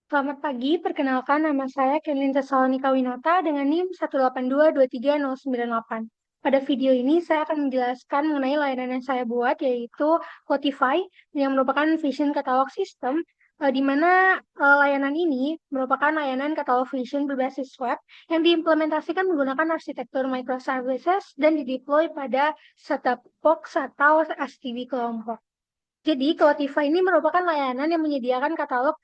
Selamat pagi, perkenalkan nama saya Kenlin Salonika Winata dengan NIM 182230998. Pada video ini saya akan menjelaskan mengenai layanan yang saya buat yaitu Spotify yang merupakan Vision Catalog System di mana layanan ini merupakan layanan katalog Vision berbasis web yang diimplementasikan menggunakan arsitektur microservices dan dideploy pada set-top box atau STB kelompok. Jadi, Clothify ini merupakan layanan yang menyediakan katalog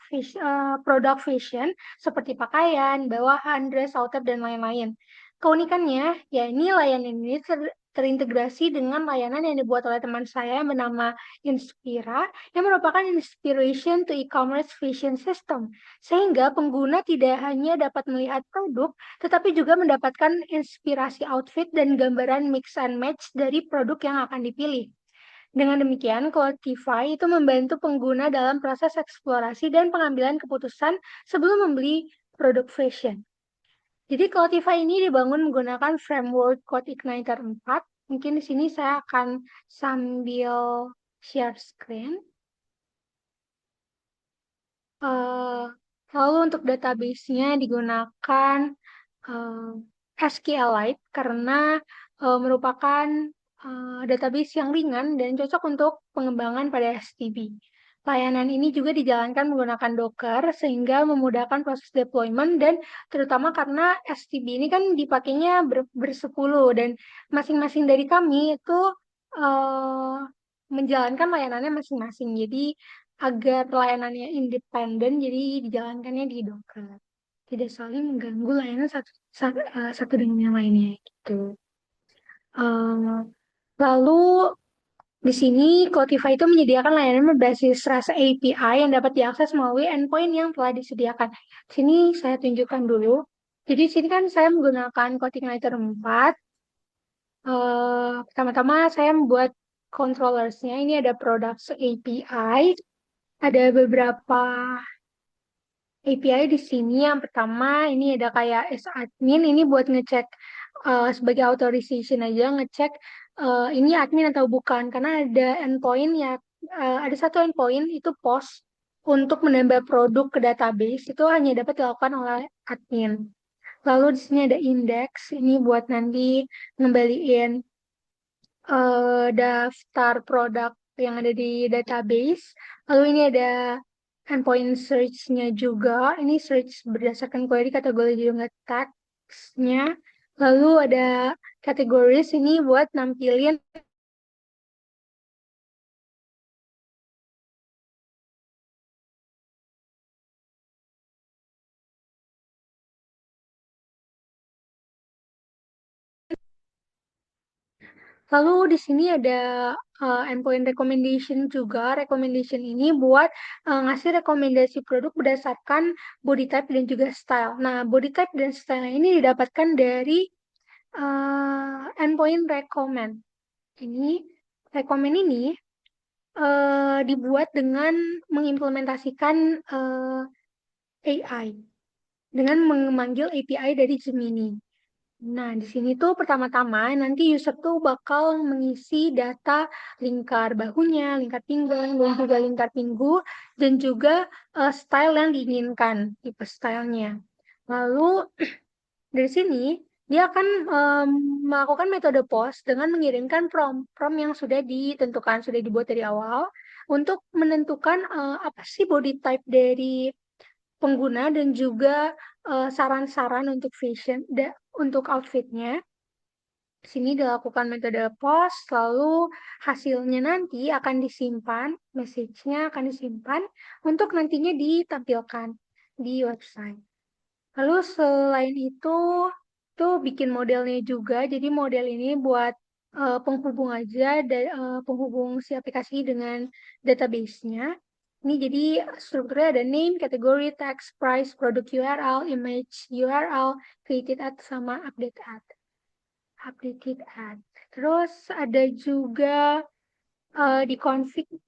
produk fashion seperti pakaian, bawahan, dress, outer, dan lain-lain. Keunikannya, ya ini layanan ini terintegrasi dengan layanan yang dibuat oleh teman saya yang bernama Inspira, yang merupakan Inspiration to E-commerce Fashion System. Sehingga pengguna tidak hanya dapat melihat produk, tetapi juga mendapatkan inspirasi outfit dan gambaran mix and match dari produk yang akan dipilih. Dengan demikian, Clothify itu membantu pengguna dalam proses eksplorasi dan pengambilan keputusan sebelum membeli produk fashion. Jadi Clothify ini dibangun menggunakan framework Code Igniter 4. Mungkin di sini saya akan sambil share screen. Lalu untuk database-nya digunakan SQLite karena merupakan database yang ringan dan cocok untuk pengembangan pada STB. Layanan ini juga dijalankan menggunakan Docker sehingga memudahkan proses deployment dan terutama karena STB ini kan dipakainya bersepuluh dan masing-masing dari kami itu menjalankan layanannya masing-masing. Jadi agar layanannya independen, jadi dijalankannya di Docker. Tidak saling mengganggu layanan satu dengan yang lainnya gitu. Lalu di sini Clothify itu menyediakan layanan berbasis REST API yang dapat diakses melalui endpoint yang telah disediakan. Sini saya tunjukkan dulu. Jadi di sini kan saya menggunakan CodeIgniter 4. Pertama-tama saya membuat controllersnya. Ini ada Products API. Ada beberapa API di sini. Yang pertama ini ada kayak admin. Ini buat ngecek sebagai authorization aja, ngecek ini admin atau bukan. Karena ada endpoint ya, ada satu endpoint itu post untuk menambah produk ke database. Itu hanya dapat dilakukan oleh admin. Lalu di sini ada index. Ini buat nanti ngembaliin daftar produk yang ada di database. Lalu ini ada endpoint search-nya juga. Ini search berdasarkan query kategori juga text-nya. Lalu ada categories ini buat nampilin Lalu di sini ada endpoint recommendation juga. Recommendation ini buat ngasih rekomendasi produk berdasarkan body type dan juga style. Nah, body type dan style ini didapatkan dari endpoint recommend. Ini recommend ini dibuat dengan mengimplementasikan AI dengan memanggil API dari Gemini. Nah, di sini tuh pertama-tama nanti user tuh bakal mengisi data lingkar bahunya, lingkar pinggang, dan juga lingkar pinggul, dan juga style yang diinginkan, tipe stylenya. Lalu dari sini dia akan melakukan metode post dengan mengirimkan prompt yang sudah ditentukan, sudah dibuat dari awal, untuk menentukan apa sih body type dari pengguna dan juga saran-saran untuk fashion, untuk outfitnya. Di sini dilakukan metode post, lalu hasilnya nanti akan disimpan, message-nya akan disimpan untuk nantinya ditampilkan di website. Lalu selain itu, tuh bikin modelnya juga. Jadi model ini buat penghubung aja, penghubung si aplikasi dengan database-nya. Ini jadi strukturnya ada name, kategori, text, price, produk URL, image URL, created ad, sama update ad. Updated ad. Terus ada juga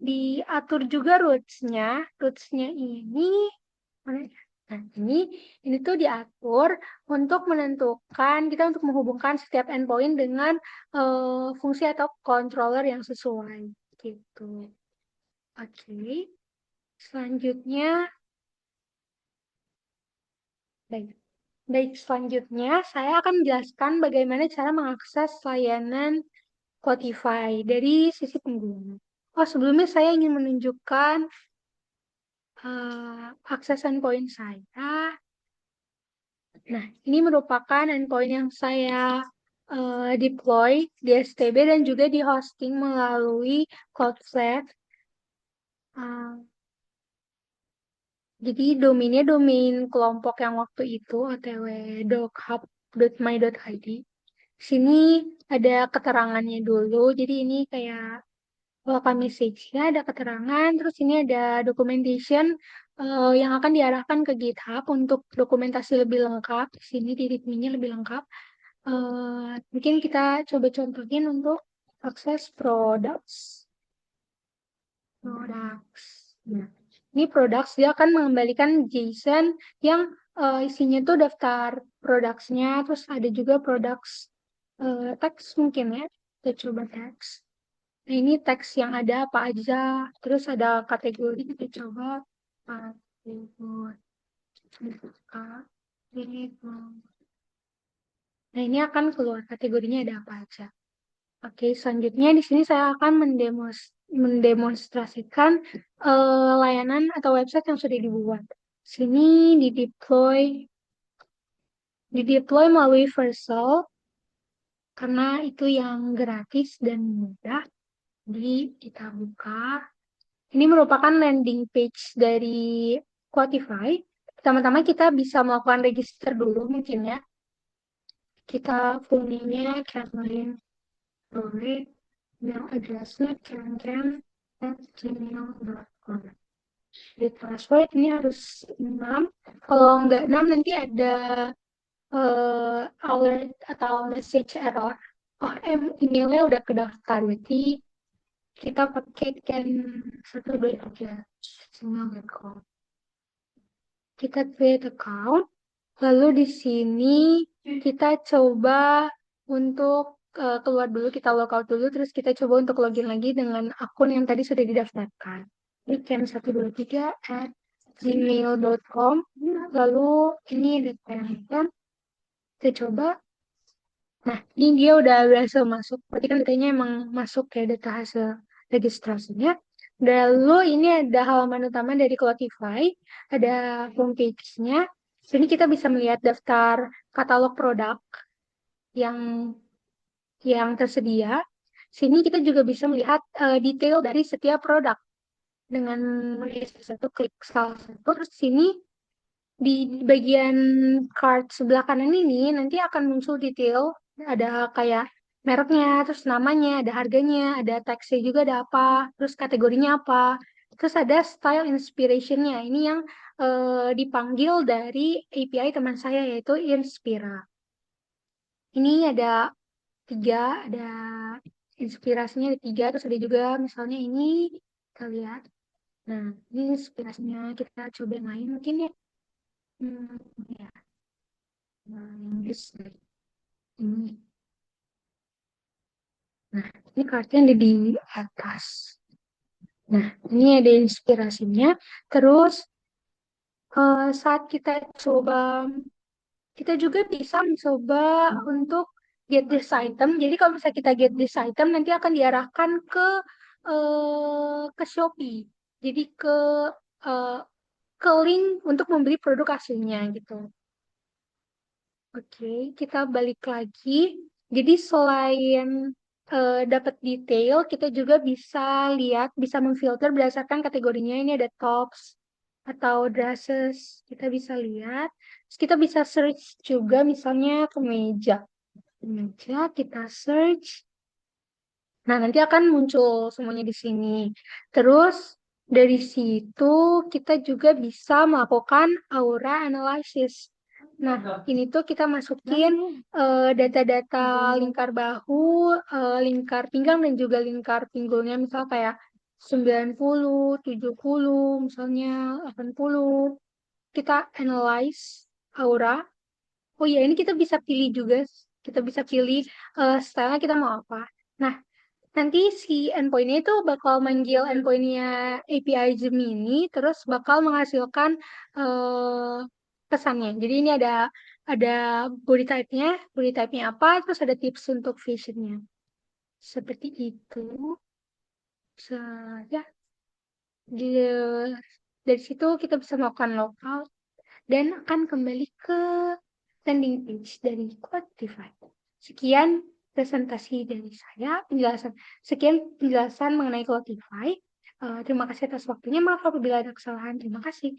diatur juga roots-nya. Roots-nya ini mana ya? Nah, ini tuh diatur untuk menentukan kita untuk menghubungkan setiap endpoint dengan fungsi atau controller yang sesuai gitu. Oke. Selanjutnya Baik. Baik, selanjutnya saya akan menjelaskan bagaimana cara mengakses layanan Spotify dari sisi pengguna. Oh, sebelumnya saya ingin menunjukkan akses endpoint saya. Nah, ini merupakan endpoint yang saya deploy di STB dan juga di hosting melalui Cloudflare. Jadi domainnya domain kelompok yang waktu itu otw.dochub.my.id. Sini ada keterangannya dulu. Jadi ini kayak welcome message-nya ada keterangan, terus ini ada documentation yang akan diarahkan ke GitHub untuk dokumentasi lebih lengkap. Di sini di readme-nya lebih lengkap. Mungkin kita coba contohin untuk akses products. Products. Nah, ini products dia akan mengembalikan JSON yang isinya tuh daftar products-nya, terus ada juga products teks mungkin ya. Kita coba teks. Nah, ini teks yang ada apa aja, terus ada kategori kita coba kategori. Nah, ini akan keluar kategorinya ada apa aja. Oke, selanjutnya di sini saya akan mendemonstrasikan layanan atau website yang sudah dibuat. Sini di deploy melalui Vercel karena itu yang gratis dan mudah. Jadi kita buka. Ini merupakan landing page dari Spotify. Pertama-tama kita bisa melakukan register dulu mungkin ya. Kita full name-nya Kathleen Rory, email address-nya kenken@gmail.com. Di password ini harus 6. Kalau nggak 6 nanti ada alert atau message error. Oh, emailnya udah kedaftar, berarti kita pakai ken 123 gmail.com. Kita create account, lalu di sini kita coba untuk keluar dulu, kita logout dulu, terus kita coba untuk login lagi dengan akun yang tadi sudah didaftarkan. Ini ken123@gmail.com, lalu ini ada template, kita coba. Nah, ini dia udah berhasil masuk. Berarti kan datanya emang masuk ya data hasil registrasinya. Lalu ini ada halaman utama dari Cloudify, ada homepage-nya. Sini kita bisa melihat daftar katalog produk yang tersedia. Sini kita juga bisa melihat detail dari setiap produk dengan satu klik salah satu. Terus sini di bagian card sebelah kanan ini nanti akan muncul detail, ada kayak mereknya, terus namanya, ada harganya, ada teksnya juga ada apa, terus kategorinya apa, terus ada style inspiration-nya. Ini yang dipanggil dari API teman saya yaitu Inspira. Ini ada 3, ada inspirasinya ada 3, terus ada juga misalnya ini kita lihat. Nah, ini inspirasinya kita coba main mungkin ya. Ya. Nah, ini. Nah, ini kartunya ada di atas. Nah, ini ada inspirasinya. Terus saat kita coba, kita juga bisa mencoba untuk get this item. Jadi kalau misalnya kita get this item, nanti akan diarahkan ke Shopee. Jadi uh, ke link untuk membeli produk aslinya gitu. Oke, kita balik lagi. Jadi selain dapat detail, kita juga bisa lihat, bisa memfilter berdasarkan kategorinya. Ini ada tops atau dresses. Kita bisa lihat. Terus kita bisa search juga misalnya kemeja. Kemeja kita search. Nah, nanti akan muncul semuanya di sini. Terus dari situ kita juga bisa melakukan aura analysis. Nah, ini tuh kita masukin data-data lingkar bahu, lingkar pinggang, dan juga lingkar pinggulnya. Misal kayak 90, 70, misalnya 80. Kita analyze aura. Oh iya, ini kita bisa pilih juga. Kita bisa pilih style kita mau apa. Nah, nanti si endpoint-nya itu bakal manggil endpoint-nya API Gemini, terus bakal menghasilkan eh, pesannya. Jadi ini ada body type-nya apa, terus ada tips untuk fashionnya. Seperti itu. Ya, di, dari situ kita bisa melakukan lokal dan akan kembali ke landing page dari Quantify. Sekian presentasi dari saya, sekian penjelasan mengenai Quantify. Terima kasih atas waktunya. Maaf apabila ada kesalahan. Terima kasih.